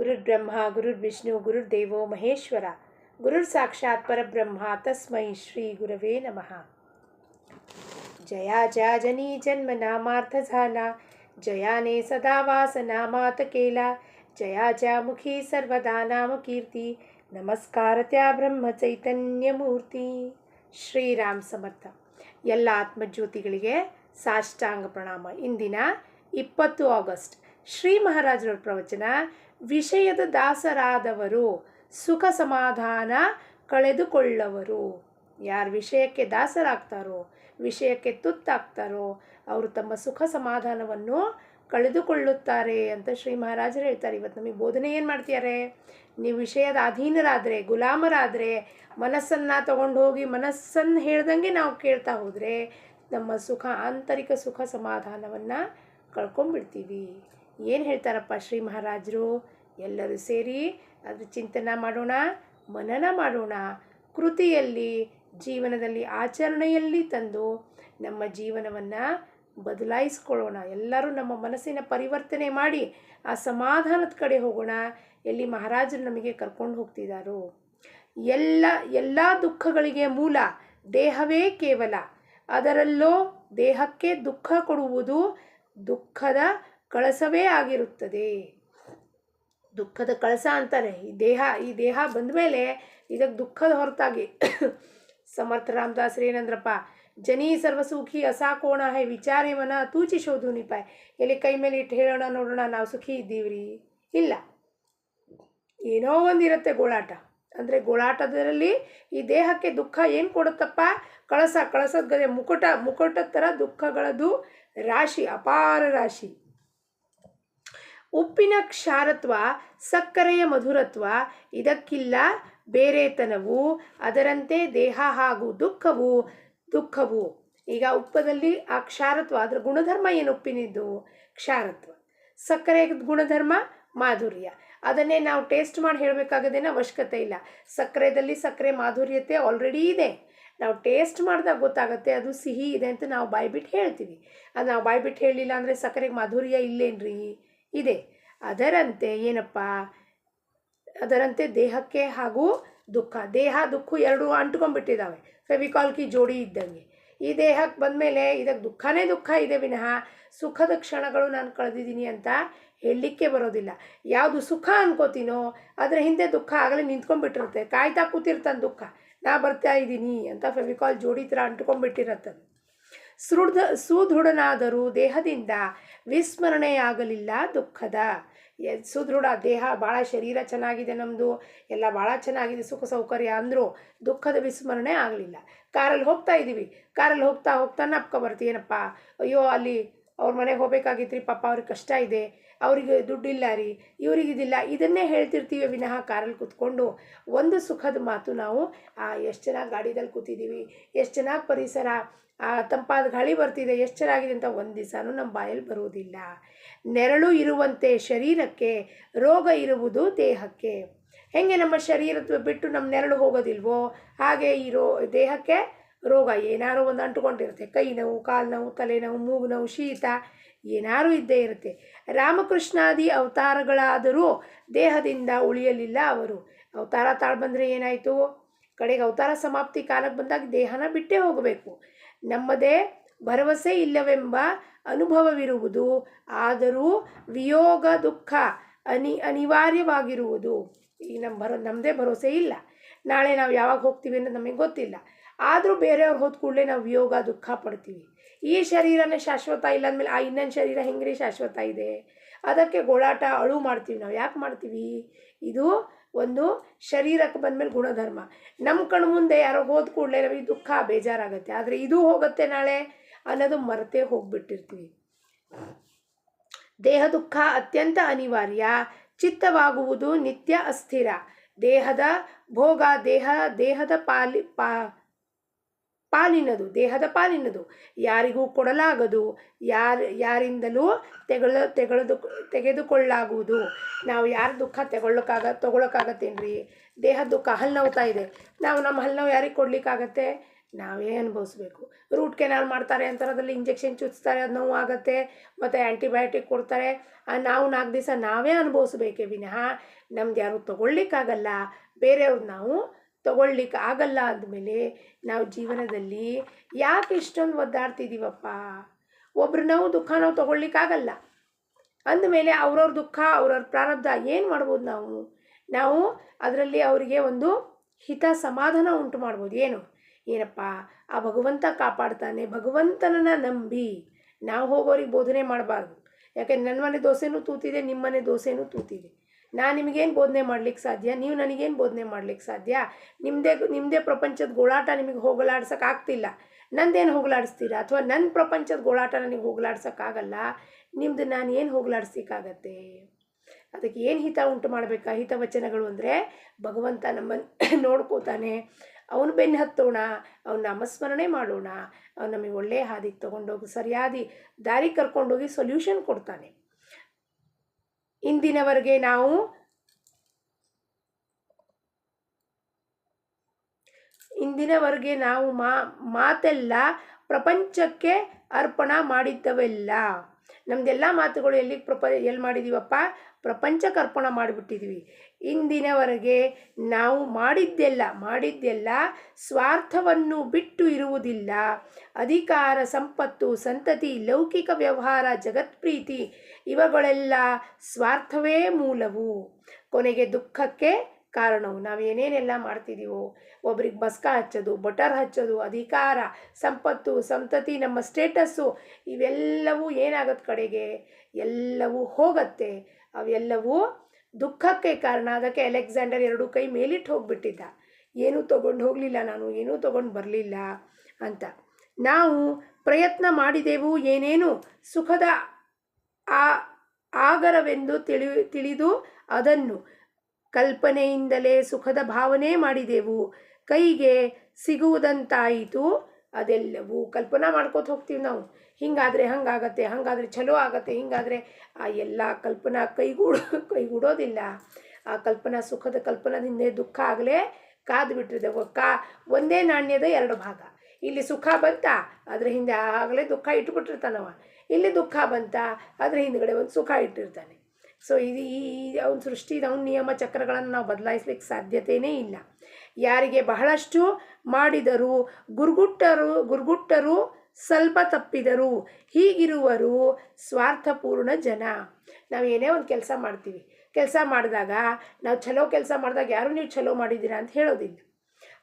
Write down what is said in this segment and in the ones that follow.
ಗುರುರ್ಬ್ರಹ್ಮ ಗುರುರ್ವಿಷ್ಣು ಗುರುರ್ದೇವೋ ಮಹೇಶ್ವರ ಗುರುರ್ ಸಾಕ್ಷಾತ್ ಪರಬ್ರಹ್ಮ ತಸ್ಮೈ ಶ್ರೀ ಗುರವೇ ನಮಃ. जया ज्या जनी जन्म नामार्थ झाला, जयाने सदा वासना मात केला, जया ज्या मुखी सर्वदा नाम कीर्ती, नमस्कार त्या ಬ್ರಹ್ಮ ಚೈತನ್ಯ ಮೂರ್ತಿ. ಶ್ರೀರಾಮ್ ಸಮರ್ಥ. ಎಲ್ಲ ಆತ್ಮಜ್ಯೋತಿಗಳಿಗೆ ಸಾಷ್ಟಾಂಗ ಪ್ರಣಾಮ. ಇಂದಿನ 20 ಆಗಸ್ಟ್ ಶ್ರೀ ಮಹಾರಾಜರ ಪ್ರವಚನ. ವಿಷಯದ ದಾಸರಾದವರು ಸುಖ ಸಮಾಧಾನ ಕಳೆದುಕೊಳ್ಳವರು. ಯಾರು ವಿಷಯಕ್ಕೆ ದಾಸರಾಗ್ತಾರೋ, ವಿಷಯಕ್ಕೆ ತುತ್ತಾಗ್ತಾರೋ, ಅವರು ತಮ್ಮ ಸುಖ ಸಮಾಧಾನವನ್ನು ಕಳೆದುಕೊಳ್ಳುತ್ತಾರೆ ಅಂತ ಶ್ರೀ ಮಹಾರಾಜರು ಹೇಳ್ತಾರೆ. ಇವತ್ತು ನಮಗೆ ಬೋಧನೆ ಏನು ಮಾಡ್ತಿದ್ದಾರೆ? ನೀವು ವಿಷಯದ ಅಧೀನರಾದರೆ, ಗುಲಾಮರಾದರೆ, ಮನಸ್ಸನ್ನು ತಗೊಂಡು ಹೋಗಿ ಮನಸ್ಸನ್ನು ಹೇಳ್ದಂಗೆ ನಾವು ಕೇಳ್ತಾ ಹೋದರೆ ನಮ್ಮ ಆಂತರಿಕ ಸುಖ ಸಮಾಧಾನವನ್ನು ಕಳ್ಕೊಂಡ್ಬಿಡ್ತೀವಿ. ಏನು ಹೇಳ್ತಾರಪ್ಪ ಶ್ರೀ ಮಹಾರಾಜರು? ಎಲ್ಲರೂ ಸೇರಿ ಅದ್ರ ಚಿಂತನೆ ಮಾಡೋಣ, ಮನನ ಮಾಡೋಣ, ಕೃತಿಯಲ್ಲಿ ಜೀವನದಲ್ಲಿ ಆಚರಣೆಯಲ್ಲಿ ತಂದು ನಮ್ಮ ಜೀವನವನ್ನು ಬದಲಾಯಿಸ್ಕೊಳ್ಳೋಣ. ಎಲ್ಲರೂ ನಮ್ಮ ಮನಸ್ಸಿನ ಪರಿವರ್ತನೆ ಮಾಡಿ ಆ ಸಮಾಧಾನದ ಕಡೆ ಹೋಗೋಣ. ಎಲ್ಲಿ ಮಹಾರಾಜರು ನಮಗೆ ಕರ್ಕೊಂಡು ಹೋಗ್ತಿದ್ದಾರೋ. ಎಲ್ಲ ದುಃಖಗಳಿಗೆ ಮೂಲ ದೇಹವೇ ಕೇವಲ. ಅದರಲ್ಲೋ ದೇಹಕ್ಕೆ ದುಃಖ ಕೊಡುವುದು ದುಃಖದ ಕಳಸವೇ ಆಗಿರುತ್ತದೆ. ದುಃಖದ ಕಳಸ ಅಂತಾರೆ ಈ ದೇಹ ಬಂದ ಮೇಲೆ ಇದಕ್ಕೆ ದುಃಖದ ಹೊರತಾಗಿ ಸಮರ್ಥ ರಾಮದಾಸರು ಏನಂದ್ರಪ್ಪ, ಜನಿ ಸರ್ವಸುಖಿ ಅಸಾಕೋಣ ಹೇ ವಿಚಾರೇ ಮನ ತೂಚಿ ಶೋಧು ನಿಪಾಯ್. ಎಲ್ಲಿ ಕೈ ಮೇಲೆ ಇಟ್ಟು ಹೇಳೋಣ ನೋಡೋಣ ನಾವು ಸುಖಿ ಇದ್ದೀವ್ರಿ? ಇಲ್ಲ, ಏನೋ ಒಂದಿರುತ್ತೆ ಗೋಳಾಟ. ಅಂದರೆ ಗೋಳಾಟದಲ್ಲಿ ಈ ದೇಹಕ್ಕೆ ದುಃಖ ಏನು ಕೊಡುತ್ತಪ್ಪ? ಕಳಸದ ಗದೆ ಮುಕುಟ ಥರ ದುಃಖಗಳದು ರಾಶಿ, ಅಪಾರ ರಾಶಿ. ಉಪ್ಪಿನ ಕ್ಷಾರತ್ವ, ಸಕ್ಕರೆಯ ಮಧುರತ್ವ, ಇದಕ್ಕಿಲ್ಲ ಬೇರೆತನವು. ಅದರಂತೆ ದೇಹ ಹಾಗೂ ದುಃಖವು. ಈಗ ಉಪ್ಪದಲ್ಲಿ ಆ ಕ್ಷಾರತ್ವ, ಅದರ ಗುಣಧರ್ಮ ಏನು? ಉಪ್ಪಿನಿದ್ದು ಕ್ಷಾರತ್ವ. ಸಕ್ಕರೆಯ ಗುಣಧರ್ಮ ಮಾಧುರ್ಯ. ಅದನ್ನೇ ನಾವು ಟೇಸ್ಟ್ ಮಾಡಿ ಹೇಳಬೇಕಾಗದೇನೋ ಅವಶ್ಯಕತೆ ಇಲ್ಲ. ಸಕ್ಕರೆಯಲ್ಲಿ ಸಕ್ಕರೆ ಮಾಧುರ್ಯತೆ ಆಲ್ರೆಡಿ ಇದೆ. ನಾವು ಟೇಸ್ಟ್ ಮಾಡಿದಾಗ ಗೊತ್ತಾಗುತ್ತೆ ಅದು ಸಿಹಿ ಇದೆ ಅಂತ ನಾವು ಬಾಯ್ಬಿಟ್ಟು ಹೇಳ್ತೀವಿ. ಅದು ನಾವು ಬಾಯ್ಬಿಟ್ಟು ಹೇಳಲಿಲ್ಲ ಅಂದರೆ ಸಕ್ಕರೆಗೆ ಮಾಧುರ್ಯ ಇಲ್ಲೇನ್ರಿ? ಇದೆ. ಅದರಂತೆ ಏನಪ್ಪ? ಅದರಂತೆ ದೇಹಕ್ಕೆ ಹಾಗೂ ದೇಹ ದುಃಖ ಎರಡು ಅಂಟ್ಕೊಂಡ್ಬಿಟ್ಟಿದ್ದಾವೆ, ಫೆವಿಕಾಲ್ ಕಿ ಜೋಡಿ ಇದ್ದಂಗೆ. ಈ ದೇಹಕ್ಕೆ ಬಂದಮೇಲೆ ಇದಕ್ಕೆ ದುಃಖ ಇದೆ ವಿನಃ ಸುಖದ ಕ್ಷಣಗಳು ನಾನು ಕಳೆದಿದ್ದೀನಿ ಅಂತ ಹೇಳಲಿಕ್ಕೆ ಬರೋದಿಲ್ಲ. ಯಾವುದು ಸುಖ ಅನ್ಕೋತೀನೋ ಅದರ ಹಿಂದೆ ದುಃಖ ಆಗಲೇ ನಿಂತ್ಕೊಂಡ್ಬಿಟ್ಟಿರುತ್ತೆ. ಕಾಯ್ತಾ ಕೂತಿರ್ತಾನೆ ದುಃಖ, ನಾ ಬರ್ತಾ ಇದ್ದೀನಿ ಅಂತ ಫೆವಿಕಾಲ್ ಜೋಡಿ ಥರ ಅಂಟ್ಕೊಂಡ್ಬಿಟ್ಟಿರತ್ತದು. ಸುದೃಢನಾದರೂ ದೇಹದಿಂದ ವಿಸ್ಮರಣೆಯಾಗಲಿಲ್ಲ ದುಃಖದ. ಸುದೃಢ ದೇಹ, ಭಾಳ ಶರೀರ ಚೆನ್ನಾಗಿದೆ, ನಮ್ಮದು ಎಲ್ಲ ಭಾಳ ಚೆನ್ನಾಗಿದೆ, ಸುಖ ಸೌಕರ್ಯ ಅಂದರೂ ದುಃಖದ ವಿಸ್ಮರಣೆ ಆಗಲಿಲ್ಲ. ಕಾರಲ್ಲಿ ಹೋಗ್ತಾ ಇದ್ದೀವಿ, ಕಾರಲ್ಲಿ ಹೋಗ್ತಾ ನಪ್ಕೊ ಬರ್ತೀವಿ. ಏನಪ್ಪ, ಅಯ್ಯೋ ಅಲ್ಲಿ ಅವ್ರ ಮನೆಗೆ ಹೋಗ್ಬೇಕಾಗಿತ್ತು ರೀ, ಪಾಪ ಅವ್ರಿಗೆ ಕಷ್ಟ ಇದೆ, ಅವರಿಗೆ ದುಡ್ಡಿಲ್ಲ ರೀ, ಇವರಿಗಿದಿಲ್ಲ, ಇದನ್ನೇ ಹೇಳ್ತಿರ್ತೀವಿ ವಿನಃ ಕಾರಲ್ಲಿ ಕೂತ್ಕೊಂಡು ಒಂದು ಸುಖದ ಮಾತು ನಾವು ಎಷ್ಟು ಚೆನ್ನಾಗಿ ಗಾಡಿದಲ್ಲಿ ಕೂತಿದ್ದೀವಿ, ಎಷ್ಟು ಚೆನ್ನಾಗಿ ಪರಿಸರ, ತಂಪಾದ ಗಾಳಿ ಬರ್ತಿದೆ, ಎಷ್ಟು ಚೆನ್ನಾಗಿದೆ ಅಂತ ಒಂದು ದಿವಸನೂ ನಮ್ಮ ಬಾಯಲ್ಲಿ ಬರುವುದಿಲ್ಲ. ನೆರಳು ಇರುವಂತೆ ಶರೀರಕ್ಕೆ, ರೋಗ ಇರುವುದು ದೇಹಕ್ಕೆ. ಹೇಗೆ ನಮ್ಮ ಶರೀರದ ಬಿಟ್ಟು ನಮ್ಮ ನೆರಳು ಹೋಗೋದಿಲ್ವೋ ಹಾಗೆ ಈ ದೇಹಕ್ಕೆ ರೋಗ ಏನಾರು ಒಂದು ಅಂಟುಕೊಂಡಿರುತ್ತೆ. ಕೈ ನೋವು, ಕಾಲು ನೋವು, ತಲೆನೋವು, ಮೂಗು ನೋವು, ಶೀತ ಏನಾರು ಇದ್ದೇ ಇರುತ್ತೆ. ರಾಮಕೃಷ್ಣಾದಿ ಅವತಾರಗಳಾದರೂ ದೇಹದಿಂದ ಉಳಿಯಲಿಲ್ಲ ಅವರು. ಅವತಾರ ತಾಳು ಬಂದರೆ ಏನಾಯಿತು? ಕಡೆಗೆ ಅವತಾರ ಸಮಾಪ್ತಿ ಕಾಲಕ್ಕೆ ಬಂದಾಗ ದೇಹನ ಬಿಟ್ಟೇ ಹೋಗಬೇಕು. ನಮ್ಮದೇ ಭರವಸೆ ಇಲ್ಲವೆಂಬ ಅನುಭವವಿರುವುದು. ಆದರೂ ವಿಯೋಗ ದುಃಖ ಅನಿವಾರ್ಯವಾಗಿರುವುದು. ಈಗ ನಮ್ಮದೇ ಭರವಸೆ ಇಲ್ಲ, ನಾಳೆ ನಾವು ಯಾವಾಗ ಹೋಗ್ತೀವಿ ಅನ್ನೋದು ನಮಗೆ ಗೊತ್ತಿಲ್ಲ. ಆದರೂ ಬೇರೆಯವ್ರು ಹೋದ ಕೂಡಲೇ ನಾವು ವಿಯೋಗ ದುಃಖ ಪಡ್ತೀವಿ. ಈ ಶರೀರನೇ ಶಾಶ್ವತ ಇಲ್ಲ ಅಂದಮೇಲೆ ಆ ಇನ್ನೊಂದು ಶರೀರ ಹೆಂಗ್ರಿ ಶಾಶ್ವತ ಇದೆ? ಅದಕ್ಕೆ ಗೋಳಾಟ ಅಳು ಮಾಡ್ತೀವಿ. ನಾವು ಯಾಕೆ ಮಾಡ್ತೀವಿ? ಇದು ಒಂದು ಶರೀರಕ್ಕೆ ಬಂದಮೇಲೆ ಗುಣಧರ್ಮ. ನಮ್ಮ ಕಣ್ಣು ಮುಂದೆ ಯಾರೋ ಹೋದ ಕೂಡಲೇ ನಮಗೆ ದುಃಖ ಬೇಜಾರಾಗುತ್ತೆ. ಆದರೆ ಇದು ಹೋಗುತ್ತೆ ನಾಳೆ ಅನ್ನೋದು ಮರೆತೇ ಹೋಗ್ಬಿಟ್ಟಿರ್ತೀವಿ. ದೇಹ ದುಃಖ ಅತ್ಯಂತ ಅನಿವಾರ್ಯ. ಚಿತ್ತವಾಗುವುದು ನಿತ್ಯ ಅಸ್ಥಿರ. ದೇಹದ ಭೋಗ ದೇಹದ ಪಾಲಿನದು, ಯಾರಿಗೂ ಕೊಡಲಾಗದು, ಯಾರಿಂದಲೂ ತೆಗೆದುಕೊಳ್ಳಾಗುವುದು. ನಾವು ಯಾರ ದುಃಖ ತೊಗೊಳಕ್ಕಾಗತ್ತೇನ್ರಿ? ದೇಹ ದುಃಖ, ಹಲ್ಲು ನೋವ್ತಾ ಇದೆ, ನಾವು ನಮ್ಮ ಹಲ್ಲು ನೋವು ಯಾರಿಗೆ ಕೊಡ್ಲಿಕ್ಕಾಗತ್ತೆ? ನಾವೇ ಅನುಭವಿಸ್ಬೇಕು. ರೂಟ್ ಕೆನಾಲ್ ಮಾಡ್ತಾರೆ ಅಂತಾರೆ, ಅದರಲ್ಲಿ ಇಂಜೆಕ್ಷನ್ ಚುಚ್ತಾರೆ, ಅದು ನೋವು ಆಗುತ್ತೆ, ಮತ್ತು ಆ್ಯಂಟಿಬಯೋಟಿಕ್ ಕೊಡ್ತಾರೆ. ನಾವು 4 ದಿವಸ ನಾವೇ ಅನುಭವಿಸ್ಬೇಕೇ ವಿನಃ ನಮ್ದು ಯಾರು ತೊಗೊಳ್ಲಿಕ್ಕಾಗಲ್ಲ, ಬೇರೆಯವ್ರು ನಾವು ತೊಗೊಳ್ಲಿಕ್ಕೆ ಆಗಲ್ಲ ಅಂದಮೇಲೆ ನಾವು ಜೀವನದಲ್ಲಿ ಯಾಕೆ ಇಷ್ಟೊಂದು ಒದ್ದಾಡ್ತಿದ್ದೀವಪ್ಪ? ಒಬ್ರು ನಾವು ದುಃಖ ನಾವು ತೊಗೊಳ್ಲಿಕ್ಕಾಗಲ್ಲ ಅಂದಮೇಲೆ ಅವ್ರವ್ರ ದುಃಖ ಅವ್ರವ್ರ ಪ್ರಾರಬ್ಧ ಏನು ಮಾಡ್ಬೋದು ನಾವು ಅದರಲ್ಲಿ ಅವರಿಗೆ ಒಂದು ಹಿತ ಸಮಾಧಾನ ಉಂಟು ಮಾಡ್ಬೋದು. ಏನಪ್ಪ ಆ ಭಗವಂತ ಕಾಪಾಡ್ತಾನೆ, ಭಗವಂತನನ್ನು ನಂಬಿ ನಾವು ಹೋಗೋರಿಗೆ ಬೋಧನೆ ಮಾಡಬಾರ್ದು. ಯಾಕೆಂದ್ರೆ ನನ್ನ ಮನೆ ದೋಸೆನೂ ತೂತಿದೆ, ನಿಮ್ಮ ಮನೆ ದೋಸೆನೂ ತೂತಿದೆ. ನಾನು ನಿಮಗೇನು ಬೋಧನೆ ಮಾಡ್ಲಿಕ್ಕೆ ಸಾಧ್ಯ, ನೀವು ನನಗೇನು ಬೋಧನೆ ಮಾಡ್ಲಿಕ್ಕೆ ಸಾಧ್ಯ? ನಿಮ್ಮದೇ ಪ್ರಪಂಚದ ಗೋಳಾಟ ನಿಮಗೆ ಹೋಗಲಾಡ್ಸೋಕ್ಕಾಗ್ತಿಲ್ಲ, ನಂದೇನು ಹೋಗಲಾಡಿಸ್ತೀರಾ? ಅಥವಾ ನನ್ನ ಪ್ರಪಂಚದ ಗೋಳಾಟ ನನಗೆ ಹೋಗಲಾಡ್ಸೋಕ್ಕಾಗಲ್ಲ, ನಿಮ್ಮದು ನಾನು ಏನು ಹೋಗಲಾಡಿಸ್ಲಿಕ್ಕಾಗತ್ತೆ? ಅದಕ್ಕೆ ಏನು ಹಿತ ಉಂಟು ಮಾಡಬೇಕಾ? ಹಿತವಚನಗಳು ಅಂದರೆ ಭಗವಂತ ನಮ್ಮನ್ನು ನೋಡ್ಕೋತಾನೆ, ಅವನು ಬೆನ್ನು ಹತ್ತೋಣ, ಅವನ ನಾಮಸ್ಮರಣೆ ಮಾಡೋಣ, ಅವನು ನಮಗೆ ಒಳ್ಳೆಯ ಹಾದಿಗೆ ತೊಗೊಂಡೋಗಿ ಸರಿಯಾದ ದಾರಿ ಕರ್ಕೊಂಡೋಗಿ ಸೊಲ್ಯೂಷನ್ ಕೊಡ್ತಾನೆ. ಇಂದಿನವರೆಗೆ ನಾವು ಮಾತೆಲ್ಲ ಪ್ರಪಂಚಕ್ಕೆ ಅರ್ಪಣ ಮಾಡಿದ್ದವೆಲ್ಲ. ನಮ್ದೆಲ್ಲ ಮಾತುಗಳು ಎಲ್ಲಿ ಮಾಡಿದ್ದೀವಪ್ಪ? ಪ್ರಪಂಚಕ್ಕೆ ಅರ್ಪಣ ಮಾಡಿಬಿಟ್ಟಿದ್ವಿ. ಇಂದಿನವರೆಗೆ ನಾವು ಮಾಡಿದ್ದೆಲ್ಲ ಸ್ವಾರ್ಥವನ್ನು ಬಿಟ್ಟು ಇರುವುದಿಲ್ಲ. ಅಧಿಕಾರ, ಸಂಪತ್ತು, ಸಂತತಿ, ಲೌಕಿಕ ವ್ಯವಹಾರ, ಜಗತ್ಪ್ರೀತಿ ಇವುಗಳೆಲ್ಲ ಸ್ವಾರ್ಥವೇ ಮೂಲವು, ಕೊನೆಗೆ ದುಃಖಕ್ಕೆ ಕಾರಣವು. ನಾವು ಏನೇನೆಲ್ಲ ಮಾಡ್ತಿದ್ದೀವೋ, ಒಬ್ರಿಗೆ ಬಸ್ಕ ಹಚ್ಚೋದು, ಬಟರ್ ಹಚ್ಚೋದು, ಅಧಿಕಾರ, ಸಂಪತ್ತು, ಸಂತತಿ, ನಮ್ಮ ಸ್ಟೇಟಸ್ಸು, ಇವೆಲ್ಲವೂ ಏನಾಗತ್ತೆ ಕಡೆಗೆ? ಎಲ್ಲವೂ ಹೋಗತ್ತೆ. ಅವೆಲ್ಲವೂ ದುಃಖಕ್ಕೆ ಕಾರಣ. ಅದಕ್ಕೆ ಅಲೆಕ್ಸಾಂಡರ್ 2 ಕೈ ಮೇಲಿಟ್ಟು ಹೋಗಿಬಿಟ್ಟಿದ್ದ, ಏನೂ ತೊಗೊಂಡು ಹೋಗಲಿಲ್ಲ, ನಾನು ಏನೂ ತೊಗೊಂಡು ಬರಲಿಲ್ಲ ಅಂತ. ನಾವು ಪ್ರಯತ್ನ ಮಾಡಿದೆವು, ಏನೇನು ಸುಖದ ಆಗರವೆಂದು ತಿಳಿದು ಅದನ್ನು ಕಲ್ಪನೆಯಿಂದಲೇ ಸುಖದ ಭಾವನೆ ಮಾಡಿದೆವು, ಕೈಗೆ ಸಿಗುವುದಂತಾಯಿತು ಅದೆಲ್ಲವೂ. ಕಲ್ಪನಾ ಮಾಡ್ಕೋತ ಹೋಗ್ತೀವಿ ನಾವು, ಹಿಂಗಾದರೆ ಹಂಗಾಗತ್ತೆ, ಹಾಗಾದರೆ ಚಲೋ ಆಗತ್ತೆ, ಹಿಂಗಾದರೆ ಆ ಎಲ್ಲ ಕಲ್ಪನಾ ಕೈಗೂಡೋದಿಲ್ಲ. ಆ ಕಲ್ಪನಾ, ಸುಖದ ಕಲ್ಪನಾದಿಂದ ದುಃಖ ಆಗಲೇ ಕಾದು ಬಿಟ್ಟಿದೆ. ಒಂದೇ ನಾಣ್ಯದ 2 ಭಾಗ. ಇಲ್ಲಿ ಸುಖ ಬಂತ, ಅದ್ರ ಹಿಂದೆ ಆಗಲೇ ದುಃಖ ಇಟ್ಬಿಟ್ಟಿರ್ತಾನವ. ಇಲ್ಲಿ ದುಃಖ ಬಂತ, ಅದ್ರ ಹಿಂದ್ಗಡೆ ಒಂದು ಸುಖ ಇಟ್ಟಿರ್ತಾನೆ. ಸೊ ಇದು ಅವನ ಸೃಷ್ಟಿ, ಅವನ ನಿಯಮ ಚಕ್ರಗಳನ್ನು ನಾವು ಬದಲಾಯಿಸ್ಲಿಕ್ಕೆ ಸಾಧ್ಯತೆಯೇ ಇಲ್ಲ. ಯಾರಿಗೆ ಬಹಳಷ್ಟು ಮಾಡಿದರೂ ಗುರುಗುಟ್ಟರು ಸ್ವಲ್ಪ ತಪ್ಪಿದರು, ಹೀಗಿರುವರು ಸ್ವಾರ್ಥಪೂರ್ಣ ಜನ. ನಾವು ಏನೇ ಒಂದು ಕೆಲಸ ಮಾಡ್ತೀವಿ, ಕೆಲಸ ಮಾಡಿದಾಗ ನಾವು ಚಲೋ ಕೆಲಸ ಮಾಡಿದಾಗ ಯಾರು ನೀವು ಚಲೋ ಮಾಡಿದ್ದೀರಾ ಅಂತ ಹೇಳೋದಿಲ್ಲ.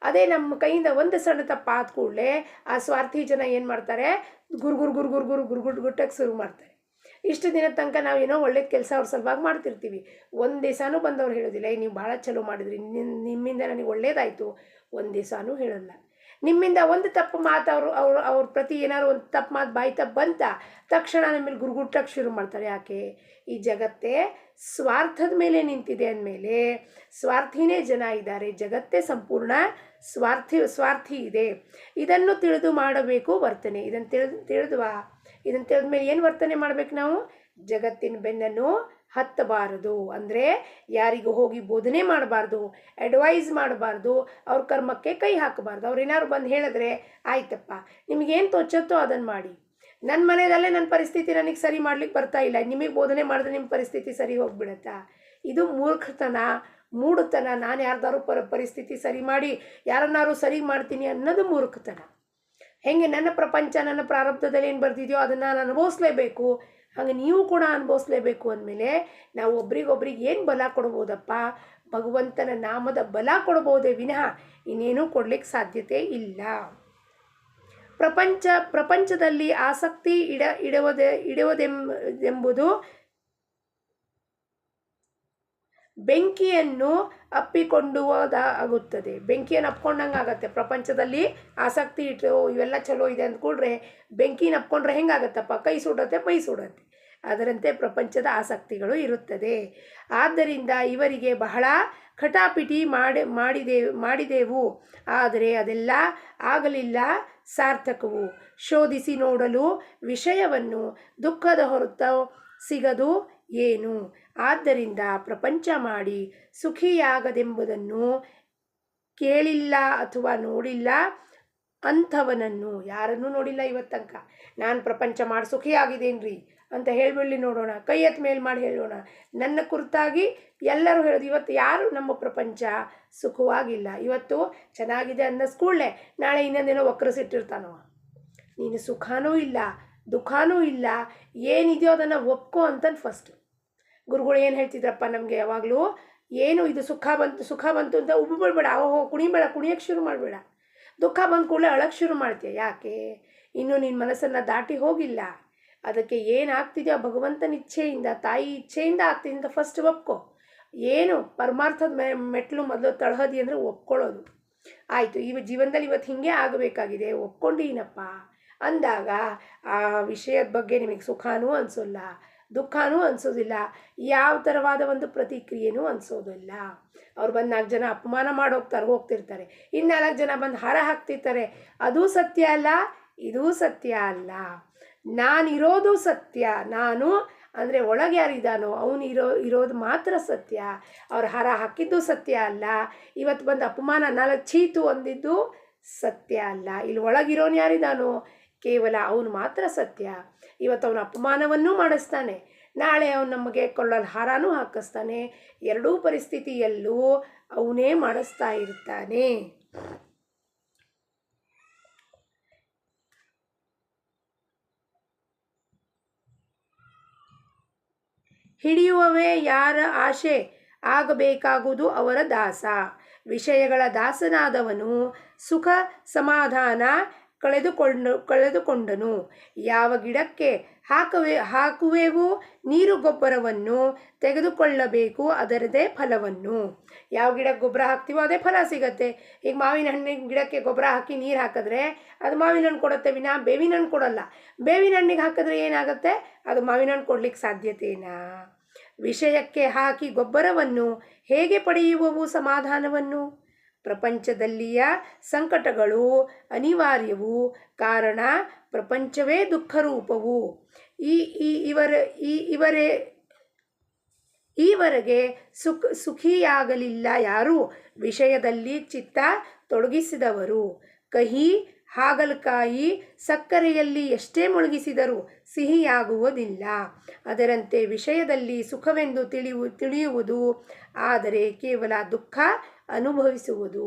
ಅದೇ ನಮ್ಮ ಕೈಯಿಂದ ಒಂದು ಸಣ್ಣ ತಪ್ಪಾದ ಕೂಡಲೇ ಆ ಸ್ವಾರ್ಥಿ ಜನ ಏನು ಮಾಡ್ತಾರೆ? ಗುರುಗುಟ್ಟಕ್ಕೆ ಶುರು ಮಾಡ್ತಾರೆ. ಇಷ್ಟು ದಿನ ತನಕ ನಾವೇನೋ ಒಳ್ಳೇದು ಕೆಲಸ ಅವ್ರ ಸಲುವಾಗಿ ಮಾಡ್ತಿರ್ತೀವಿ, ಒಂದು ದಿವಸನೂ ಬಂದವ್ರು ಹೇಳೋದಿಲ್ಲ, ನೀವು ಭಾಳ ಚಲೋ ಮಾಡಿದ್ರಿ, ನಿಮ್ಮಿಂದ ನನಗೆ ಒಳ್ಳೇದಾಯಿತು, ಒಂದು ದಿವಸನೂ ಹೇಳೋಲ್ಲ. ನಿಮ್ಮಿಂದ ಒಂದು ತಪ್ಪು ಮಾತು ಅವ್ರ ಪ್ರತಿ ಏನಾದ್ರು ಒಂದು ತಪ್ಪು ಮಾತು ಬಾಯಿ ತಪ್ಪು ಬಂತ ತಕ್ಷಣ ನಮ್ಮಲ್ಲಿ ಗುರುಗುಟ್ಟಕ್ಕೆ ಶುರು ಮಾಡ್ತಾರೆ. ಯಾಕೆ? ಈ ಜಗತ್ತೇ ಸ್ವಾರ್ಥದ ಮೇಲೆ ನಿಂತಿದೆ ಅಂದಮೇಲೆ ಸ್ವಾರ್ಥಿನೇ ಜನ ಇದ್ದಾರೆ, ಜಗತ್ತೇ ಸಂಪೂರ್ಣ ಸ್ವಾರ್ಥಿ ಇದೆ. ಇದನ್ನು ತಿಳಿದು ಮಾಡಬೇಕು ವರ್ತನೆ. ಇದನ್ನು ತಿಳಿದ ಮೇಲೆ ಏನು ವರ್ತನೆ ಮಾಡಬೇಕು ನಾವು? ಜಗತ್ತಿನ ಬೆನ್ನನ್ನು ಹತ್ತಬಾರದು. ಅಂದರೆ ಯಾರಿಗೂ ಹೋಗಿ ಬೋಧನೆ ಮಾಡಬಾರ್ದು, ಅಡ್ವೈಸ್ ಮಾಡಬಾರ್ದು, ಅವ್ರ ಕರ್ಮಕ್ಕೆ ಕೈ ಹಾಕಬಾರ್ದು. ಅವ್ರು ಏನಾದ್ರು ಬಂದು ಹೇಳಿದ್ರೆ ಆಯ್ತಪ್ಪ ನಿಮಗೇನು ತೋಚತ್ತೋ ಅದನ್ನು ಮಾಡಿ, ನನ್ನ ಮನೆಯಲ್ಲೇ ನನ್ನ ಪರಿಸ್ಥಿತಿ ನನಗೆ ಸರಿ ಮಾಡ್ಲಿಕ್ಕೆ ಬರ್ತಾ ಇಲ್ಲ, ನಿಮಗೆ ಬೋಧನೆ ಮಾಡಿದ್ರೆ ನಿಮ್ಮ ಪರಿಸ್ಥಿತಿ ಸರಿ ಹೋಗ್ಬಿಡತ್ತಾ? ಇದು ಮೂಢತನ. ನಾನು ಯಾರ್ದಾರು ಪರಿಸ್ಥಿತಿ ಸರಿ ಮಾಡಿ ಯಾರನ್ನಾರು ಸರಿ ಮಾಡ್ತೀನಿ ಅನ್ನೋದು ಮೂರ್ಖತನ. ಹೆಂಗೆ ನನ್ನ ಪ್ರಪಂಚ ನನ್ನ ಪ್ರಾರಬ್ಧದಲ್ಲಿ ಏನು ಬರ್ತಿದೆಯೋ ಅದನ್ನು ನಾನು ಅನುಭವಿಸ್ಲೇಬೇಕು, ಹಾಗೆ ನೀವು ಕೂಡ ಅನುಭವಿಸ್ಲೇಬೇಕು ಅಂದಮೇಲೆ ನಾವು ಒಬ್ರಿಗೊಬ್ರಿಗೆ ಏನು ಬಲ ಕೊಡ್ಬೋದಪ್ಪ? ಭಗವಂತನ ನಾಮದ ಬಲ ಕೊಡ್ಬೋದೇ ವಿನಃ ಇನ್ನೇನೂ ಕೊಡ್ಲಿಕ್ಕೆ ಸಾಧ್ಯತೆ ಇಲ್ಲ. ಪ್ರಪಂಚದಲ್ಲಿ ಆಸಕ್ತಿ ಇಡುವುದೆಂಬುದು ಬೆಂಕಿಯನ್ನು ಅಪ್ಪಿಕೊಂಡುವುದಾಗುತ್ತದೆ. ಬೆಂಕಿಯನ್ನು ಅಪ್ಕೊಂಡಂಗೆ ಆಗತ್ತೆ. ಪ್ರಪಂಚದಲ್ಲಿ ಆಸಕ್ತಿ ಇಟ್ಟು ಇವೆಲ್ಲ ಚಲೋ ಇದೆ ಅಂದ್ಕೊಂಡ್ರೆ ಬೆಂಕಿನ ಅಪ್ಕೊಂಡ್ರೆ ಹೆಂಗಾಗತ್ತಪ್ಪ? ಕೈ ಸುಡತ್ತೆ, ಮೈ ಸುಡತ್ತೆ. ಅದರಂತೆ ಪ್ರಪಂಚದ ಆಸಕ್ತಿಗಳು ಇರುತ್ತದೆ. ಆದ್ದರಿಂದ ಇವರಿಗೆ ಬಹಳ ಖಟಾಪಿಟಿ ಮಾಡಿದೆವು, ಆದರೆ ಅದೆಲ್ಲ ಆಗಲಿಲ್ಲ ಸಾರ್ಥಕವು. ಶೋಧಿಸಿ ನೋಡಲು ವಿಷಯವನ್ನು ದುಃಖದ ಹೊರತು ಸಿಗದು ಏನು. ಆದ್ದರಿಂದ ಪ್ರಪಂಚ ಮಾಡಿ ಸುಖಿಯಾಗದೆಂಬುದನ್ನು ಕೇಳಿಲ್ಲ ಅಥವಾ ನೋಡಿಲ್ಲ. ಅಂಥವನನ್ನು ಯಾರನ್ನೂ ನೋಡಿಲ್ಲ ಇವತ್ತಂಕ ನಾನು ಪ್ರಪಂಚ ಮಾಡಿ ಸುಖಿಯಾಗಿದ್ದೇನ್ರಿ ಅಂತ ಹೇಳಿಬಿಡಲಿ ನೋಡೋಣ. ಕೈ ಎತ್ತ ಮೇಲೆ ಮಾಡಿ ಹೇಳೋಣ. ನನ್ನ ಕುರಿತಾಗಿ ಎಲ್ಲರೂ ಹೇಳೋದು. ಇವತ್ತು ಯಾರು ನಮ್ಮ ಪ್ರಪಂಚ ಸುಖವಾಗಿಲ್ಲ. ಇವತ್ತು ಚೆನ್ನಾಗಿದೆ ಅನ್ನಿಸ್ಕೊಳ್ಳೆ ನಾಳೆ ಇನ್ನೊಂದೇನೋ ವಕ್ರಸಿಟ್ಟಿರ್ತಾನವ. ನೀನು ಸುಖನೂ ಇಲ್ಲ ದುಃಖನೂ ಇಲ್ಲ, ಏನಿದೆಯೋ ಅದನ್ನು ಒಪ್ಕೋ ಅಂತಂದು ಫಸ್ಟ್. ಗುರುಗಳು ಏನು ಹೇಳ್ತಿದ್ರಪ್ಪ ನಮಗೆ ಯಾವಾಗಲೂ, ಏನು ಇದು ಸುಖ ಬಂತು ಅಂತ ಉಬ್ಬಬೇಡ, ಓಹೋ ಕುಣಿಬೇಡ, ಕುಣಿಯೋಕ್ಕೆ ಶುರು ಮಾಡಬೇಡ. ದುಃಖ ಬಂದ ಕೂಡಲೇ ಅಳಕ್ಕೆ ಶುರು ಮಾಡ್ತೀಯ. ಯಾಕೆ? ಇನ್ನೂ ನಿನ್ನ ಮನಸ್ಸನ್ನು ದಾಟಿ ಹೋಗಿಲ್ಲ. ಅದಕ್ಕೆ ಏನಾಗ್ತಿದೆಯೋ ಭಗವಂತನ ಇಚ್ಛೆಯಿಂದ, ತಾಯಿ ಇಚ್ಛೆಯಿಂದ ಆಗ್ತಿದೆ ಅಂತ ಫಸ್ಟ್ ಒಪ್ಕೋ. ಏನು ಪರಮಾರ್ಥದ ಮೆಟ್ಲು ಮೊದಲು ತಳಹದಿ ಅಂದರೆ ಒಪ್ಕೊಳ್ಳೋದು. ಆಯಿತು, ಈ ಜೀವನದಲ್ಲಿ ಇವತ್ತು ಹೀಗೆ ಆಗಬೇಕಾಗಿದೆ, ಒಪ್ಕೊಂಡಿನಪ್ಪ ಅಂದಾಗ ಆ ವಿಷಯದ ಬಗ್ಗೆ ನಿಮಗೆ ಸುಖನೂ ಅನಿಸೋಲ್ಲ, ದುಃಖನೂ ಅನಿಸೋದಿಲ್ಲ, ಯಾವ ಥರವಾದ ಒಂದು ಪ್ರತಿಕ್ರಿಯೆನೂ ಅನಿಸೋದಿಲ್ಲ. ಅವ್ರು ಬಂದು 4 ಜನ ಅಪಮಾನ ಮಾಡಿ ಹೋಗ್ತಿರ್ತಾರೆ, ಇನ್ನು 4 ಜನ ಬಂದು ಹಾರ ಹಾಕ್ತಿರ್ತಾರೆ. ಅದೂ ಸತ್ಯ ಅಲ್ಲ, ಇದೂ ಸತ್ಯ ಅಲ್ಲ. ನಾನಿರೋದು ಸತ್ಯ. ನಾನು ಅಂದರೆ ಒಳಗೆ ಯಾರಿದ್ದಾನೋ ಅವನು ಇರೋದು ಮಾತ್ರ ಸತ್ಯ. ಅವ್ರು ಹಾರ ಹಾಕಿದ್ದು ಸತ್ಯ ಅಲ್ಲ. ಇವತ್ತು ಬಂದು ಅಪಮಾನ 4 ಚೀತು ಅಂದಿದ್ದು ಸತ್ಯ ಅಲ್ಲ. ಇಲ್ಲಿ ಒಳಗಿರೋನು ಯಾರಿದ್ದಾನೋ ಕೇವಲ ಅವನು ಮಾತ್ರ ಸತ್ಯ. ಇವತ್ತು ಅವನ ಅಪಮಾನವನ್ನೂ ಮಾಡಿಸ್ತಾನೆ, ನಾಳೆ ಅವನು ನಮಗೆ ಕೊಳ್ಳಲು ಹಾರನೂ ಹಾಕಿಸ್ತಾನೆ. ಎರಡೂ ಪರಿಸ್ಥಿತಿಯಲ್ಲೂ ಅವನೇ ಮಾಡಿಸ್ತಾ ಇರ್ತಾನೆ. ಹಿಡಿಯುವವೇ ಯಾರ ಆಶೆ ಆಗಬೇಕಾಗುವುದು ಅವರ ದಾಸ. ವಿಷಯಗಳ ದಾಸನಾದವನು ಸುಖ ಸಮಾಧಾನ ಕಳೆದುಕೊಂಡನು. ಯಾವ ಗಿಡಕ್ಕೆ ಹಾಕುವೆವು ನೀರು ಗೊಬ್ಬರವನ್ನು ತೆಗೆದುಕೊಳ್ಳಬೇಕು ಅದರದೇ ಫಲವನ್ನು. ಯಾವ ಗಿಡಕ್ಕೆ ಗೊಬ್ಬರ ಹಾಕ್ತೀವೋ ಅದೇ ಫಲ ಸಿಗತ್ತೆ. ಈಗ ಮಾವಿನ ಹಣ್ಣಿನ ಗಿಡಕ್ಕೆ ಗೊಬ್ಬರ ಹಾಕಿ ನೀರು ಹಾಕಿದ್ರೆ ಅದು ಮಾವಿನ ಹಣ್ಣು ಕೊಡುತ್ತೆ ವಿನಾ ಬೇವಿನ ಹಣ್ಣು ಕೊಡಲ್ಲ. ಬೇವಿನ ಹಣ್ಣಿಗೆ ಹಾಕಿದ್ರೆ ಏನಾಗುತ್ತೆ? ಅದು ಮಾವಿನ ಹಣ್ಣು ಕೊಡ್ಲಿಕ್ಕೆ ಸಾಧ್ಯತೆನಾ? ವಿಷಯಕ್ಕೆ ಹಾಕಿ ಗೊಬ್ಬರವನ್ನು ಹೇಗೆ ಪಡೆಯುವವು ಸಮಾಧಾನವನ್ನು? ಪ್ರಪಂಚದಲ್ಲಿಯ ಸಂಕಟಗಳು ಅನಿವಾರ್ಯವು. ಕಾರಣ ಪ್ರಪಂಚವೇ ದುಃಖರೂಪವು. ಈವರೆಗೆ ಸುಖಿಯಾಗಲಿಲ್ಲ ಯಾರು ವಿಷಯದಲ್ಲಿ ಚಿತ್ತ ತೊಡಗಿಸಿದವರು. ಕಹಿ ಹಾಗಲಕಾಯಿ ಸಕ್ಕರೆಯಲ್ಲಿ ಎಷ್ಟೇ ಮುಳುಗಿಸಿದರೂ ಸಿಹಿಯಾಗುವುದಿಲ್ಲ. ಅದರಂತೆ ವಿಷಯದಲ್ಲಿ ಸುಖವೆಂದು ತಿಳಿಯುವುದು, ಆದರೆ ಕೇವಲ ದುಃಖ ಅನುಭವಿಸುವುದು.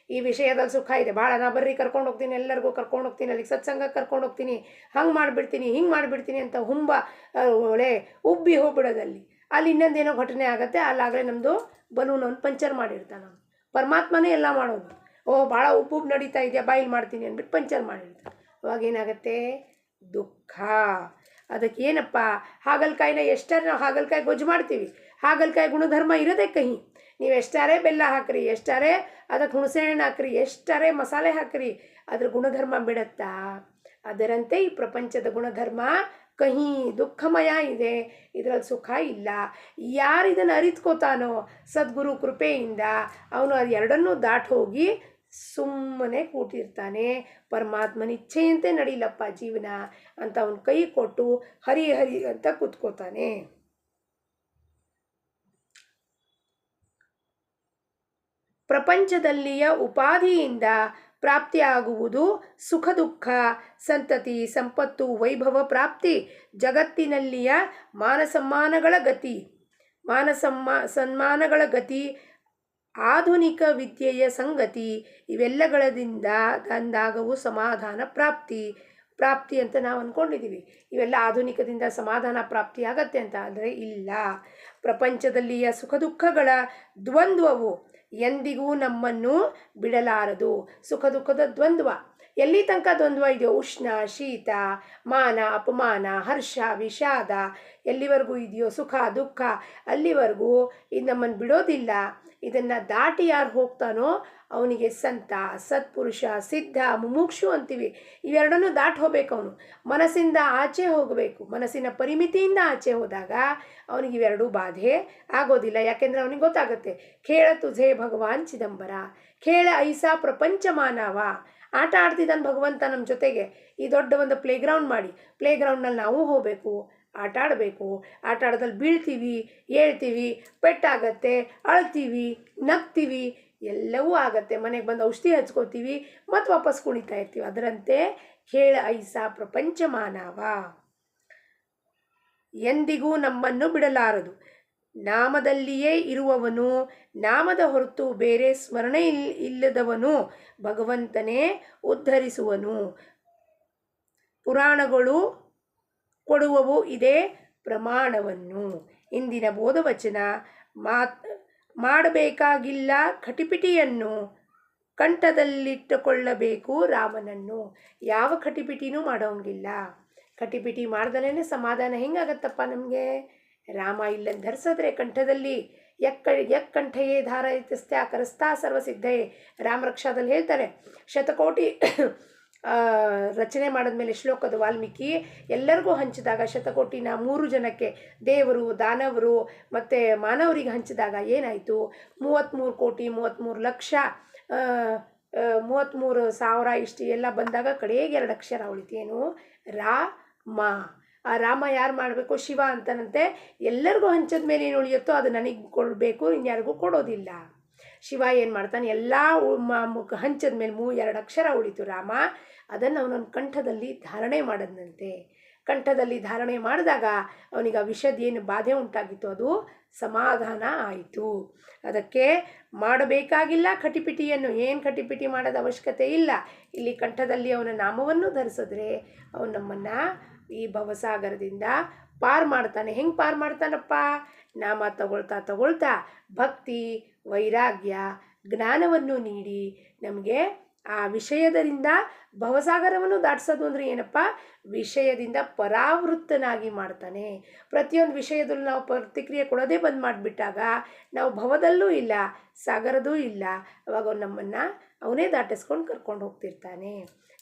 ಈ ವಿಷಯದಲ್ಲಿ ಸುಖ ಇದೆ, ಭಾಳ ನಾ ಬರ್ರಿ ಕರ್ಕೊಂಡು ಹೋಗ್ತೀನಿ, ಎಲ್ಲರಿಗೂ ಕರ್ಕೊಂಡು ಹೋಗ್ತೀನಿ, ಅಲ್ಲಿಗೆ ಸತ್ಸಂಗ ಕರ್ಕೊಂಡು ಹೋಗ್ತೀನಿ, ಹಂಗೆ ಮಾಡಿಬಿಡ್ತೀನಿ ಹಿಂಗೆ ಮಾಡಿಬಿಡ್ತೀನಿ ಅಂತ ಒಳ್ಳೆ ಉಬ್ಬಿ ಹೋಗ್ಬಿಡೋದಲ್ಲಿ ಅಲ್ಲಿ ಇನ್ನೊಂದೇನೋ ಘಟನೆ ಆಗುತ್ತೆ. ಅಲ್ಲಾಗಲೇ ನಮ್ಮದು ಬಲೂನನ್ನು ಪಂಚರ್ ಮಾಡಿರ್ತಾನೆ. ಪರಮಾತ್ಮನೇ ಎಲ್ಲ ಮಾಡೋದು. ಭಾಳ ಉಬ್ಬು ನಡೀತಾ ಇದೆಯಾ ಬಾಯಿಲ್ ಮಾಡ್ತೀನಿ ಅಂದ್ಬಿಟ್ಟು ಪಂಚರ್ ಮಾಡಿರ್ತಾನೆ. ಅವಾಗ ಏನಾಗುತ್ತೆ? ದುಃಖ. ಅದಕ್ಕೆ ಏನಪ್ಪ, ಹಾಗಲಕಾಯಿನ ಎಷ್ಟಾರೆ ನಾವು ಹಾಗಲಕಾಯಿ ಗೊಜ್ಜು ಮಾಡ್ತೀವಿ. ಹಾಗಲಕಾಯಿ ಗುಣಧರ್ಮ ಇರೋದೇ ಕಹಿ. ನೀವು ಎಷ್ಟಾರೇ ಬೆಲ್ಲ ಹಾಕ್ರಿ, ಎಷ್ಟಾರೇ ಅದಕ್ಕೆ ಹುಣಸೆಹಣ್ಣು ಹಾಕ್ರಿ, ಎಷ್ಟಾರೇ ಮಸಾಲೆ ಹಾಕ್ರಿ, ಅದ್ರ ಗುಣಧರ್ಮ ಬಿಡುತ್ತಾ? ಅದರಂತೆ ಈ ಪ್ರಪಂಚದ ಗುಣಧರ್ಮ ಕಹಿ ದುಃಖಮಯ ಇದೆ, ಇದರಲ್ಲಿ ಸುಖ ಇಲ್ಲ. ಯಾರು ಇದನ್ನು ಅರಿತ್ಕೋತಾನೋ ಸದ್ಗುರು ಕೃಪೆಯಿಂದ ಅವನು ಅದು ಎರಡನ್ನೂ ದಾಟಿ ಹೋಗಿ ಸುಮ್ಮನೆ ಕೂತಿರ್ತಾನೆ. ಪರಮಾತ್ಮನ ಇಚ್ಛೆಯಂತೆ ನಡೀಲಪ್ಪ ಜೀವನ ಅಂತ ಅವನು ಕೈ ಕೊಟ್ಟು ಹರಿ ಹರಿ ಅಂತ ಕೂತ್ಕೋತಾನೆ. ಪ್ರಪಂಚದಲ್ಲಿಯ ಉಪಾಧಿಯಿಂದ ಪ್ರಾಪ್ತಿಯಾಗುವುದು ಸುಖ ದುಃಖ, ಸಂತತಿ, ಸಂಪತ್ತು, ವೈಭವ ಪ್ರಾಪ್ತಿ, ಜಗತ್ತಿನಲ್ಲಿಯ ಮಾನಸನ್ಮಾನಗಳ ಗತಿ, ಆಧುನಿಕ ವಿದ್ಯೆಯ ಸಂಗತಿ, ಇವೆಲ್ಲಗಳಿಂದ ತಂದಾಗವು ಸಮಾಧಾನ ಪ್ರಾಪ್ತಿ ಅಂತ ನಾವು ಅಂದ್ಕೊಂಡಿದ್ದೀವಿ. ಇವೆಲ್ಲ ಆಧುನಿಕದಿಂದ ಸಮಾಧಾನ ಪ್ರಾಪ್ತಿ ಆಗತ್ತೆ ಅಂತ. ಆದರೆ ಇಲ್ಲ. ಪ್ರಪಂಚದಲ್ಲಿಯ ಸುಖ ದುಃಖಗಳ ದ್ವಂದ್ವವು ಎಂದಿಗೂ ನಮ್ಮನ್ನು ಬಿಡಲಾರದು. ಸುಖ ದುಃಖದ ದ್ವಂದ್ವ ಎಲ್ಲಿ ತನಕ ದ್ವಂದ್ವ ಇದೆಯೋ, ಉಷ್ಣ ಶೀತ, ಮಾನ ಅಪಮಾನ, ಹರ್ಷ ವಿಷಾದ ಎಲ್ಲಿವರೆಗೂ ಇದೆಯೋ, ಸುಖ ದುಃಖ ಅಲ್ಲಿವರೆಗೂ ಇದು ನಮ್ಮನ್ನು ಬಿಡೋದಿಲ್ಲ. ಇದನ್ನು ದಾಟಿ ಯಾರು ಹೋಗ್ತಾನೋ ಅವನಿಗೆ ಸಂತ, ಸತ್ಪುರುಷ, ಸಿದ್ಧ, ಮುಮುಕ್ಷು ಅಂತೀವಿ. ಇವೆರಡನ್ನೂ ದಾಟಿ ಹೋಗ್ಬೇಕು. ಅವನು ಮನಸ್ಸಿಂದ ಆಚೆ ಹೋಗಬೇಕು. ಮನಸ್ಸಿನ ಪರಿಮಿತಿಯಿಂದ ಆಚೆ ಹೋದಾಗ ಅವನಿಗೆ ಇವೆರಡೂ ಬಾಧೆ ಆಗೋದಿಲ್ಲ. ಯಾಕೆಂದರೆ ಅವನಿಗೆ ಗೊತ್ತಾಗುತ್ತೆ, ಖೇಳ ತುझे ಭಗವಾನ್ ಚಿದಂಬರ, ಖೇಳ ಐಸಾ ಪ್ರಪಂಚ ಮಾನವ. ಆಟ ಆಡ್ತಿದ್ದಾನೆ ಭಗವಂತ ನಮ್ಮ ಜೊತೆಗೆ. ಈ ದೊಡ್ಡ ಒಂದು ಪ್ಲೇಗ್ರೌಂಡ್ ಮಾಡಿ, ಪ್ಲೇಗ್ರೌಂಡ್ನಲ್ಲಿ ನಾವು ಹೋಗಬೇಕು, ಆಟ ಆಡಬೇಕು. ಆಟ ಆಡೋದಲ್ಲಿ ಬೀಳ್ತೀವಿ, ಏಳ್ತೀವಿ, ಪೆಟ್ಟಾಗತ್ತೆ, ಅಳ್ತೀವಿ, ನಗ್ತೀವಿ, ಎಲ್ಲವೂ ಆಗತ್ತೆ. ಮನೆಗೆ ಬಂದು ಔಷಧಿ ಹಚ್ಕೋತೀವಿ ಮತ್ತು ವಾಪಸ್ ಕುಣಿತಾ ಇರ್ತೀವಿ. ಅದರಂತೆ ಹೇಳ ಐಸ ಪ್ರಪಂಚ ಮಾನವ ಎಂದಿಗೂ ನಮ್ಮನ್ನು ಬಿಡಲಾರದು. ನಾಮದಲ್ಲಿಯೇ ಇರುವವನು, ನಾಮದ ಹೊರತು ಬೇರೆ ಸ್ಮರಣೆ ಇಲ್ಲದವನು ಭಗವಂತನೇ ಉದ್ಧರಿಸುವನು. ಪುರಾಣಗಳು ಕೊಡುವವು ಇದೇ ಪ್ರಮಾಣವನ್ನು. ಇಂದಿನ ಬೋಧವಚನ ಮಾಡಬೇಕಾಗಿಲ್ಲ ಕಟಿಪಿಟಿಯನ್ನು, ಕಂಠದಲ್ಲಿಟ್ಟುಕೊಳ್ಳಬೇಕು ರಾಮನನ್ನು. ಯಾವ ಕಟಿಪಿಟಿನೂ ಮಾಡೋಂಗಿಲ್ಲ. ಕಟಿಪಿಟಿ ಮಾಡ್ದಲೇ ಸಮಾಧಾನ ಹೆಂಗಾಗತ್ತಪ್ಪ ನಮಗೆ? ರಾಮ ಇಲ್ಲನ್ನು ಧರಿಸಿದ್ರೆ ಕಂಠದಲ್ಲಿ ಕಂಠಯೇ ಧಾರಯಿತಸ್ತ್ಯ ಕರಸ್ತಾ ಸರ್ವಸಿದ್ಧಯೇ. ರಾಮರಕ್ಷಾದಲ್ಲಿ ಹೇಳ್ತಾರೆ. ಶತಕೋಟಿ ರಚನೆ ಮಾಡಿದ್ಮೇಲೆ ಶ್ಲೋಕದ ವಾಲ್ಮೀಕಿ ಎಲ್ಲರಿಗೂ ಹಂಚಿದಾಗ ಶತಕೋಟಿನ 3 ಜನಕ್ಕೆ, ದೇವರು, ದಾನವರು ಮತ್ತು ಮಾನವರಿಗೆ ಹಂಚಿದಾಗ ಏನಾಯಿತು? 33 ಕೋಟಿ 33 ಲಕ್ಷ 33,000 ಇಷ್ಟು ಎಲ್ಲ ಬಂದಾಗ ಕಡೆಗೆ 2 ಅಕ್ಷರ ಉಳಿತು. ಏನು? ರಾಮ. ಆ ರಾಮ ಯಾರು ಮಾಡಬೇಕು? ಶಿವ ಅಂತನಂತೆ. ಎಲ್ಲರಿಗೂ ಹಂಚದ ಮೇಲೆ ಏನು ಉಳಿಯುತ್ತೋ ಅದು ನನಗೆ ಕೊಡಬೇಕು, ಇನ್ಯಾರಿಗೂ ಕೊಡೋದಿಲ್ಲ. ಶಿವ ಏನು ಮಾಡ್ತಾನೆ? ಎಲ್ಲ ಹಂಚದ ಮೇಲೆ 2 ಅಕ್ಷರ ಉಳಿತು ರಾಮ. ಅದನ್ನು ಅವನೊಂದು ಕಂಠದಲ್ಲಿ ಧಾರಣೆ ಮಾಡದಂತೆ. ಕಂಠದಲ್ಲಿ ಧಾರಣೆ ಮಾಡಿದಾಗ ಅವನಿಗೆ ಆ ವಿಷದ ಏನು ಬಾಧೆ ಉಂಟಾಗಿತ್ತು ಅದು ಸಮಾಧಾನ ಆಯಿತು. ಅದಕ್ಕೆ ಮಾಡಬೇಕಾಗಿಲ್ಲ ಕಟಿಪಿಟಿಯನ್ನು. ಏನು ಕಟಿಪಿಟಿ ಮಾಡೋದು ಅವಶ್ಯಕತೆ ಇಲ್ಲ. ಇಲ್ಲಿ ಕಂಠದಲ್ಲಿ ಅವನ ನಾಮವನ್ನು ಧರಿಸಿದ್ರೆ ಅವನು ನಮ್ಮನ್ನು ಈ ಭವಸಾಗರದಿಂದ ಪಾರು ಮಾಡ್ತಾನೆ. ಹೆಂಗೆ ಪಾರು ಮಾಡ್ತಾನಪ್ಪ? ನಾಮ ತಗೊಳ್ತಾ ಭಕ್ತಿ, ವೈರಾಗ್ಯ, ಜ್ಞಾನವನ್ನು ನೀಡಿ ನಮಗೆ ಆ ವಿಷಯದಿಂದ ಭವಸಾಗರವನ್ನು ದಾಟಿಸೋದು ಅಂದರೆ ಏನಪ್ಪ? ವಿಷಯದಿಂದ ಪರಾವೃತ್ತನಾಗಿ ಮಾಡ್ತಾನೆ. ಪ್ರತಿಯೊಂದು ವಿಷಯದಲ್ಲೂ ನಾವು ಪ್ರತಿಕ್ರಿಯೆ ಕೊಡೋದೇ ಬಂದು ಮಾಡಿಬಿಟ್ಟಾಗ ನಾವು ಭವದಲ್ಲೂ ಇಲ್ಲ, ಸಾಗರದೂ ಇಲ್ಲ. ಅವಾಗ ಅವನು ನಮ್ಮನ್ನು ಅವನೇ ದಾಟಿಸ್ಕೊಂಡು ಕರ್ಕೊಂಡು ಹೋಗ್ತಿರ್ತಾನೆ.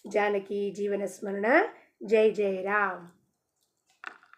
ಜಾನಕಿ ಜೀವನ ಸ್ಮರಣ. ಜೈ ಜೈ ರಾಮ್.